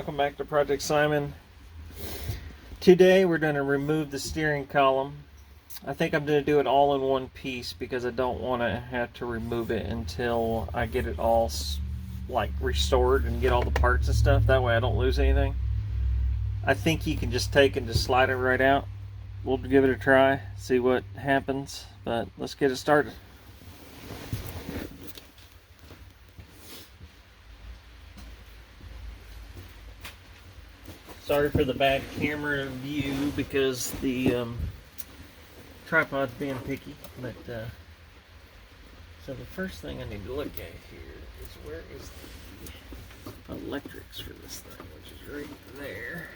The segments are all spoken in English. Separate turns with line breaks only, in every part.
welcome back to Project Simon. Today we're going to remove the steering column. I think I'm going to do it all in one piece because I don't want to have to remove it until I get it all like restored and get all the parts and stuff. That way I don't lose anything. I think you can just take and just slide it right out. We'll give it a try, see what happens, but let's get it started. Sorry for the bad camera view because the tripod's being picky, but so the first thing I need to look at here is where is the electrics for this thing, which is right there.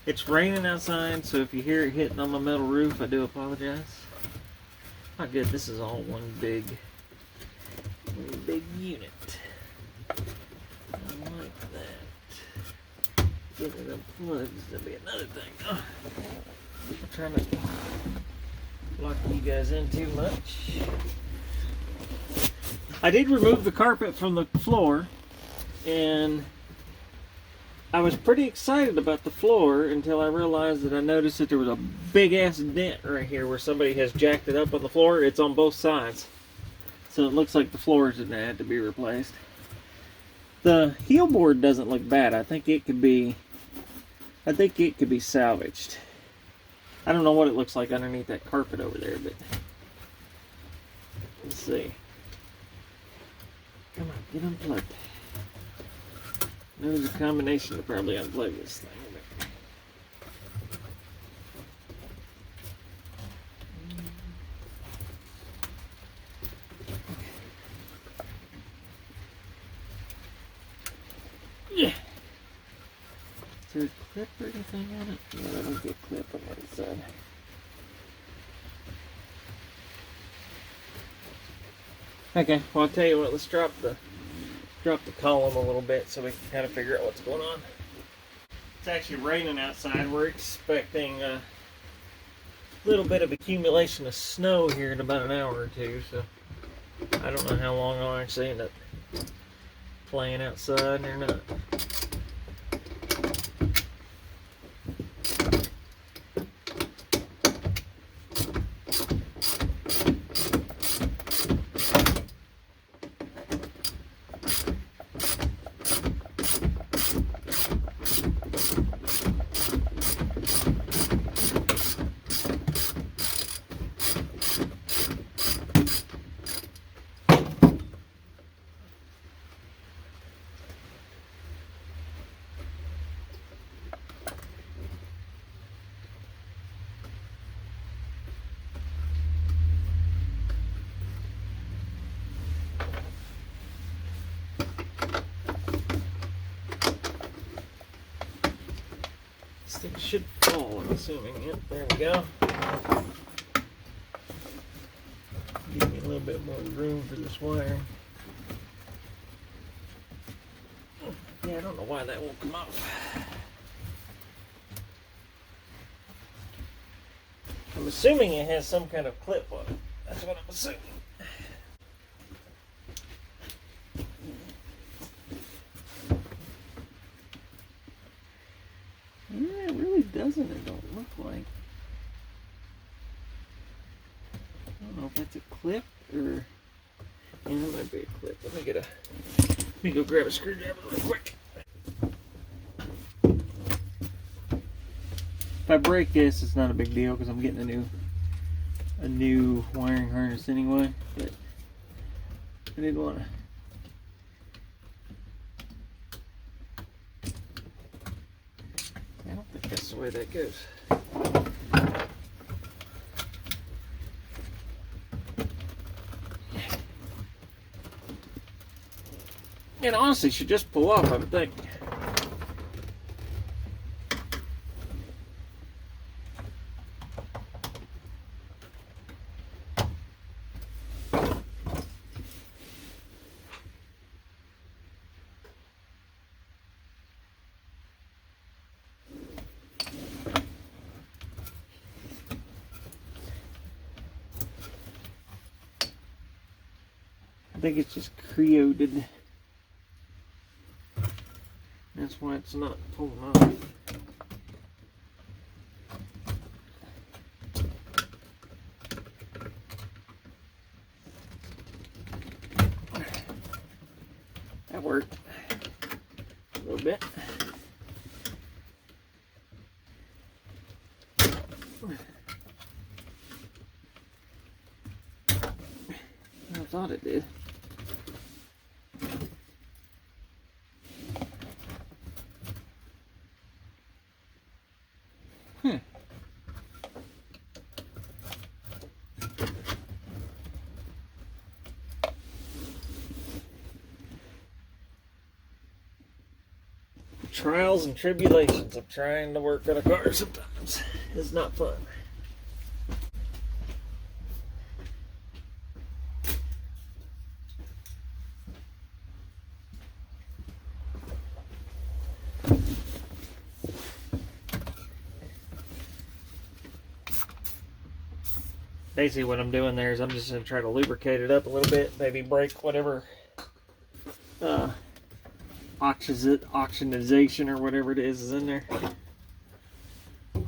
It's raining outside, so if you hear it hitting on my metal roof, I do apologize. Oh good, this is all one big unit. I like that. Getting the plugs to be another thing. Oh, I'm trying to lock you guys in too much. I did remove the carpet from the floor, and I was pretty excited about the floor until I realized that I noticed that there was a big ass dent right here where somebody has jacked it up on the floor. It's on both sides, so it looks like the floor is going to have to be replaced. The heel board doesn't look bad. I think it could be salvaged. I don't know what it looks like underneath that carpet over there, but let's see. Come on, get unplugged. There's a combination to probably unplug this thing. Yeah. Is there a clip or anything on it? No, I don't get a clip on the inside. Okay, well I'll tell you what, let's drop the column a little bit so we can kind of figure out what's going on. It's actually raining outside. We're expecting a little bit of accumulation of snow here in about an hour or two, so I don't know how long I'll actually end up playing outside or not. This thing should fall, I'm assuming. Yep, there we go. Give me a little bit more room for this wire. Yeah, I don't know why that won't come off. I'm assuming it has some kind of clip on it. That's what I'm assuming. Yeah, it really doesn't. It don't look like. I don't know if that's a clip or. Yeah, that might be a clip. Let me go grab a screwdriver real quick. If I break this, it's not a big deal because I'm getting a new wiring harness anyway. But I didn't want to. I don't think that's the way that goes. It honestly should just pull off, I would think. I think it's just created. Now That's why it's not pulling off. That worked a little bit. I thought it did. Trials and tribulations of trying to work on a car sometimes is not fun. Basically what I'm doing there is I'm just going to try to lubricate it up a little bit, maybe break whatever oxidization or whatever it is in there. Is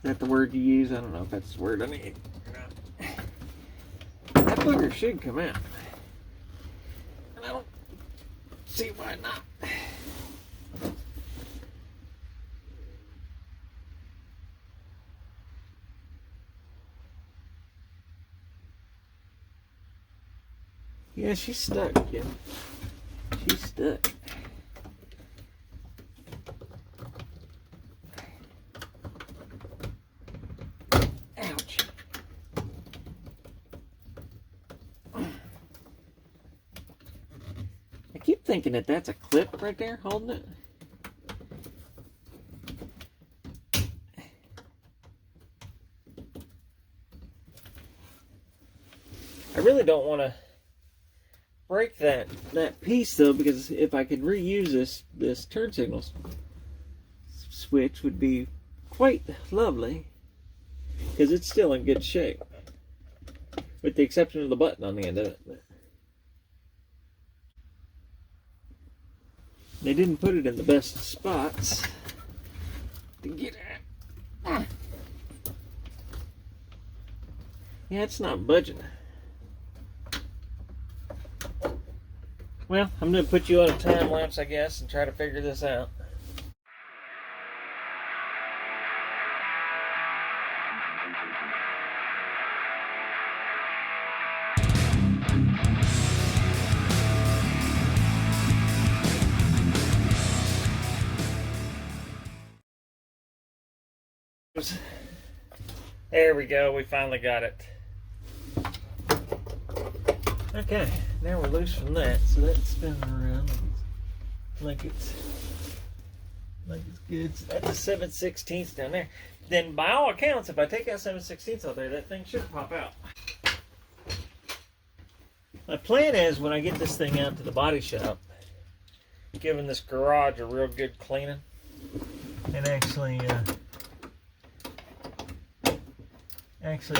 that the word you use? I don't know if that's the word I need or not. That booger should come out. And I don't see why not. Yeah, she's stuck, Jim. She's stuck. Ouch. I keep thinking that that's a clip right there holding it. I really don't want to break that piece though, because if I could reuse this turn signal switch would be quite lovely, because it's still in good shape with the exception of the button on the end of it. But they didn't put it in the best spots to get at. Yeah, it's not budging. Well, I'm going to put you on a time lapse, I guess, and try to figure this out. There we go, we finally got it. Okay, now we're loose from that, so that's spinning around like it's good. So that's a 7/16 down there. Then by all accounts, if I take out 7/16 out there, that thing should pop out. My plan is when I get this thing out to the body shop, giving this garage a real good cleaning, and actually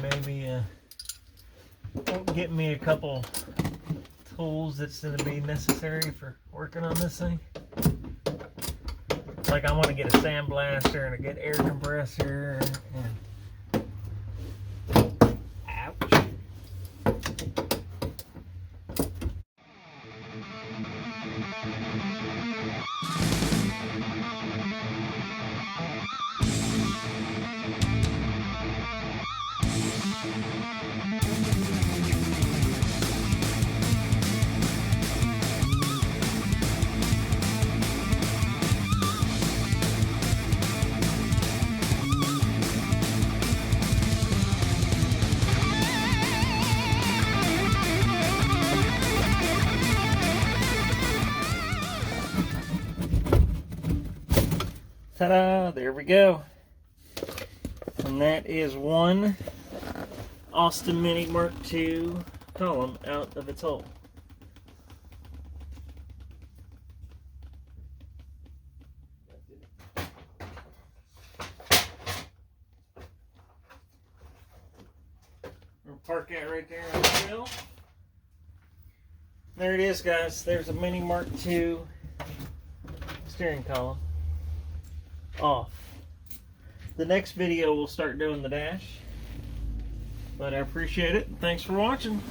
maybe get me a couple tools that's going to be necessary for working on this thing. Like I want to get a sandblaster and a good air compressor. And ouch. Ta-da! There we go. And that is one Austin Mini MkII column out of its hole. We'll park that right there on the hill. There it is, guys. There's a Mini Mark II steering column off. The next video we'll start doing the dash. But I appreciate it. Thanks for watching.